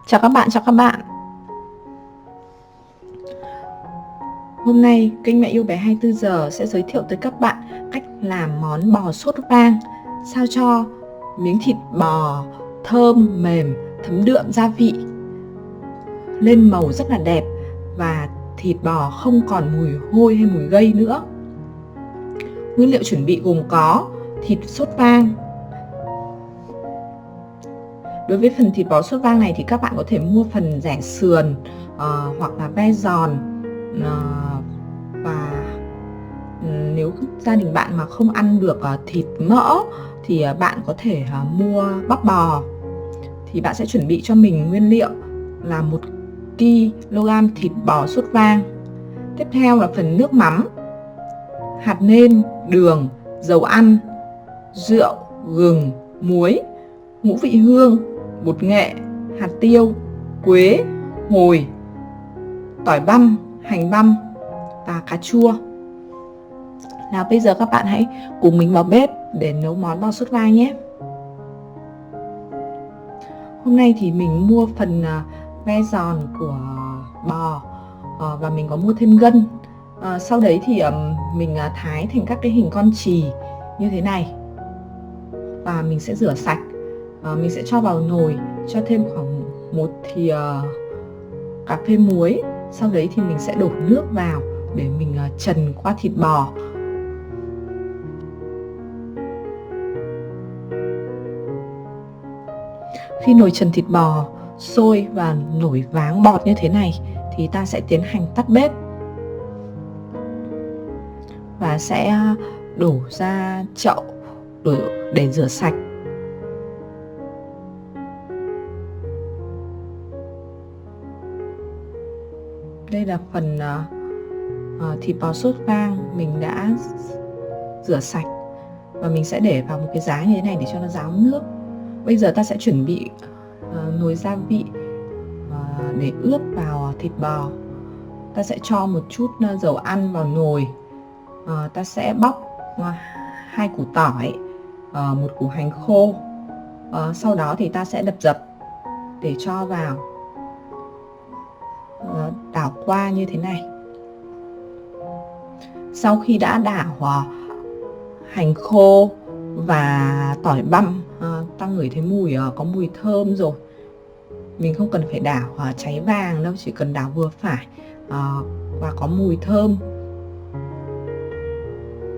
Chào các bạn. Hôm nay kênh Mẹ Yêu Bé 24 giờ sẽ giới thiệu tới các bạn cách làm món bò sốt vang. Sao cho miếng thịt bò thơm, mềm, thấm đượm gia vị, lên màu rất là đẹp và thịt bò không còn mùi hôi hay mùi gây nữa. Nguyên liệu chuẩn bị gồm có thịt sốt vang. Đối với phần thịt bò sốt vang này thì các bạn có thể mua phần rẻ sườn hoặc là ve giòn, và nếu gia đình bạn mà không ăn được thịt mỡ thì bạn có thể mua bắp bò. Thì bạn sẽ chuẩn bị cho mình nguyên liệu là 1 kg thịt bò sốt vang. Tiếp theo là phần nước mắm, hạt nêm, đường, dầu ăn, rượu, gừng, muối, ngũ vị hương, bột nghệ, hạt tiêu, quế, hồi, tỏi băm, hành băm và cà chua. Nào bây giờ các bạn hãy cùng mình vào bếp để nấu món bò sốt vang nhé. Hôm nay thì mình mua phần ve giòn của bò và mình có mua thêm gân. Sau đấy thì mình thái thành các cái hình con chì như thế này và mình sẽ rửa sạch. Mình sẽ cho vào nồi, cho thêm khoảng 1 thìa cà phê muối. Sau đấy thì mình sẽ đổ nước vào để mình trần qua thịt bò. Khi nồi trần thịt bò sôi và nổi váng bọt như thế này thì ta sẽ tiến hành tắt bếp và sẽ đổ ra chậu để rửa sạch. Đây là phần thịt bò sốt vang mình đã rửa sạch và mình sẽ để vào một cái giá như thế này để cho nó ráo nước. Bây giờ ta sẽ chuẩn bị nồi gia vị để ướp vào thịt bò. Ta sẽ cho một chút dầu ăn vào nồi. Ta sẽ bóc 2 củ tỏi, 1 củ hành khô. Sau đó thì ta sẽ đập dập để cho vào, đảo qua như thế này. Sau khi đã đảo hành khô và tỏi băm, ta ngửi thấy mùi có mùi thơm rồi. Mình không cần phải đảo cháy vàng đâu, chỉ cần đảo vừa phải và có mùi thơm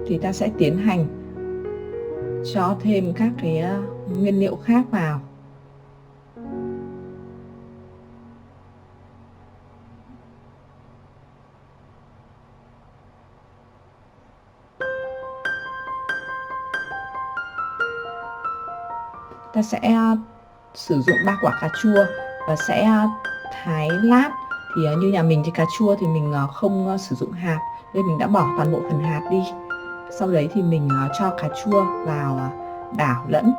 thì ta sẽ tiến hành cho thêm các cái nguyên liệu khác vào. Ta sẽ sử dụng 3 quả cà chua và sẽ thái lát. Thì như nhà mình thì cà chua thì mình không sử dụng hạt nên mình đã bỏ toàn bộ phần hạt đi. Sau đấy thì mình cho cà chua vào đảo lẫn.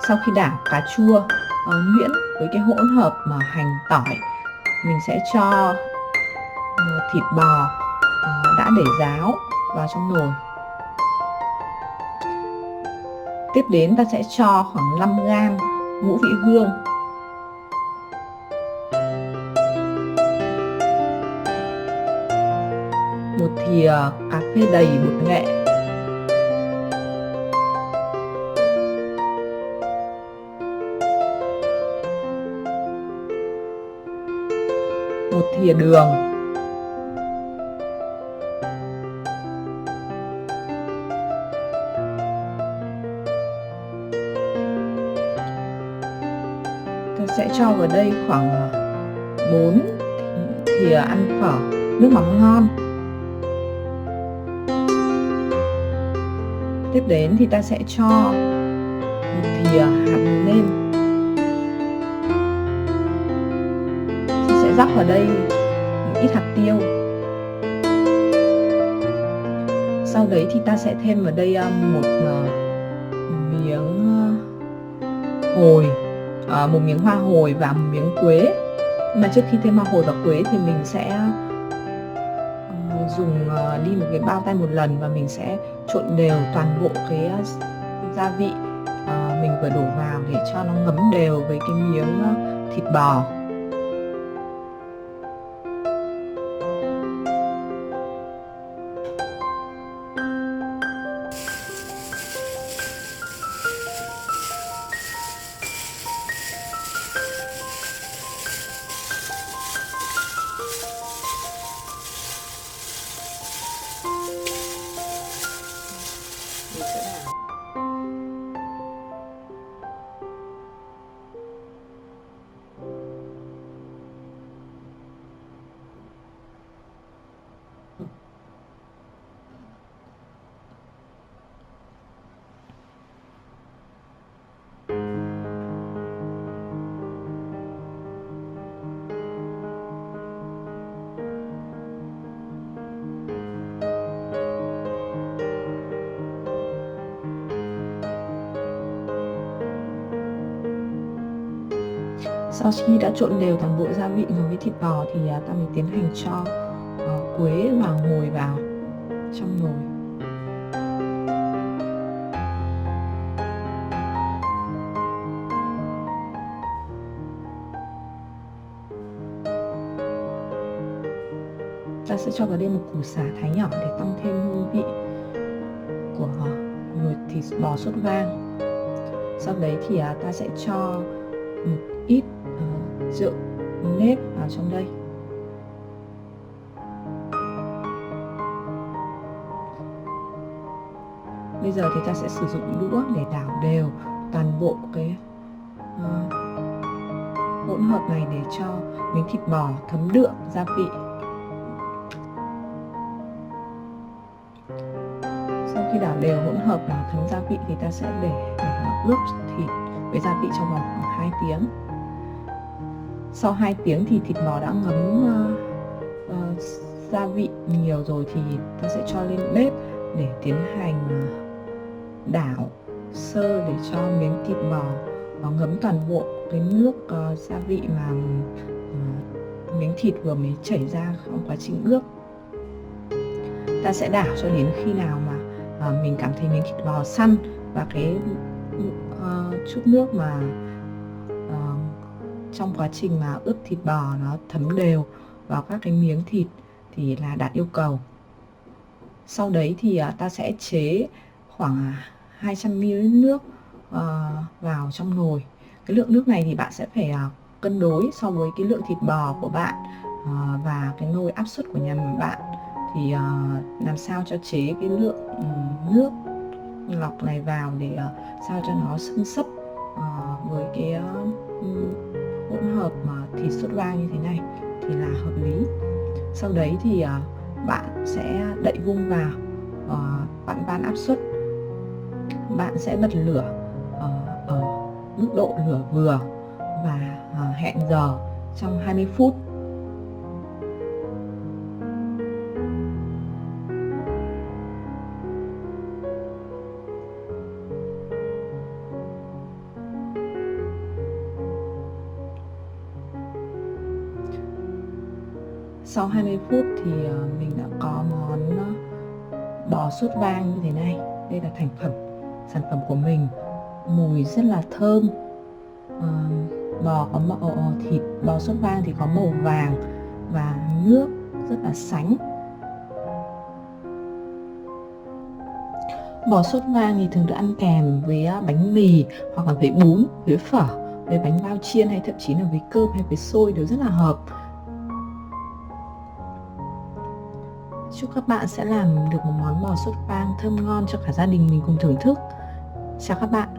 Sau khi đảo cà chua nhuyễn với cái hỗn hợp mà hành tỏi, mình sẽ cho thịt bò đã để ráo vào trong nồi. Tiếp đến ta sẽ cho khoảng 5g ngũ vị hương, một thìa cà phê đầy bột nghệ, một thìa đường, ta sẽ cho vào đây khoảng 4 thìa ăn phở nước mắm ngon. Tiếp đến thì ta sẽ cho 1 thìa hạt nêm. Ta sẽ rắc vào đây một ít hạt tiêu. Sau đấy thì ta sẽ thêm vào đây một miếng hồi, một miếng hoa hồi và một miếng quế. Nhưng mà trước khi thêm hoa hồi và quế thì mình sẽ dùng đi một cái bao tay một lần và mình sẽ trộn đều toàn bộ cái gia vị mình vừa đổ vào để cho nó ngấm đều với cái miếng thịt bò. Mình sẽ đảo. Sau khi đã trộn đều toàn bộ gia vị rồi với thịt bò thì ta mới tiến hành cho quế và hồi vào trong nồi. Ta sẽ cho vào đây một củ sả thái nhỏ để tăng thêm hương vị của nồi thịt bò sốt vang. Sau đấy thì ta sẽ cho một ít rượu nếp vào trong đây. Bây giờ thì ta sẽ sử dụng đũa để đảo đều toàn bộ cái hỗn hợp này để cho miếng thịt bò thấm đượm gia vị. Sau khi đảo đều hỗn hợp và thấm gia vị thì ta sẽ để ướp thịt với gia vị trong vòng khoảng 2 tiếng. Sau 2 tiếng thì thịt bò đã ngấm gia vị nhiều rồi thì ta sẽ cho lên bếp để tiến hành đảo sơ để cho miếng thịt bò nó ngấm toàn bộ cái nước gia vị mà miếng thịt vừa mới chảy ra trong quá trình ướp. Ta sẽ đảo cho đến khi nào mà mình cảm thấy miếng thịt bò săn và cái chút nước mà trong quá trình mà ướp thịt bò nó thấm đều vào các cái miếng thịt thì là đạt yêu cầu. Sau đấy thì ta sẽ chế khoảng 200ml nước vào trong nồi. Cái lượng nước này thì bạn sẽ phải cân đối so với cái lượng thịt bò của bạn và cái nồi áp suất của nhà bạn, thì làm sao cho chế cái lượng nước lọc này vào để sao cho nó xứng xấp với cái hỗn hợp mà thịt sốt vang như thế này thì là hợp lý. Sau đấy thì bạn sẽ đậy vung vào, bạn van áp suất, bạn sẽ bật lửa ở mức độ lửa vừa và hẹn giờ trong 20 phút. Sau 20 phút thì mình đã có món bò sốt vang như thế này. Đây là sản phẩm của mình. Mùi rất là thơm. Thịt bò sốt vang thì có màu vàng và nước rất là sánh. Bò sốt vang thì thường được ăn kèm với bánh mì hoặc là với bún, với phở, với bánh bao chiên hay thậm chí là với cơm hay với xôi đều rất là hợp. Chúc các bạn sẽ làm được một món bò sốt vang thơm ngon cho cả gia đình mình cùng thưởng thức. Chào các bạn.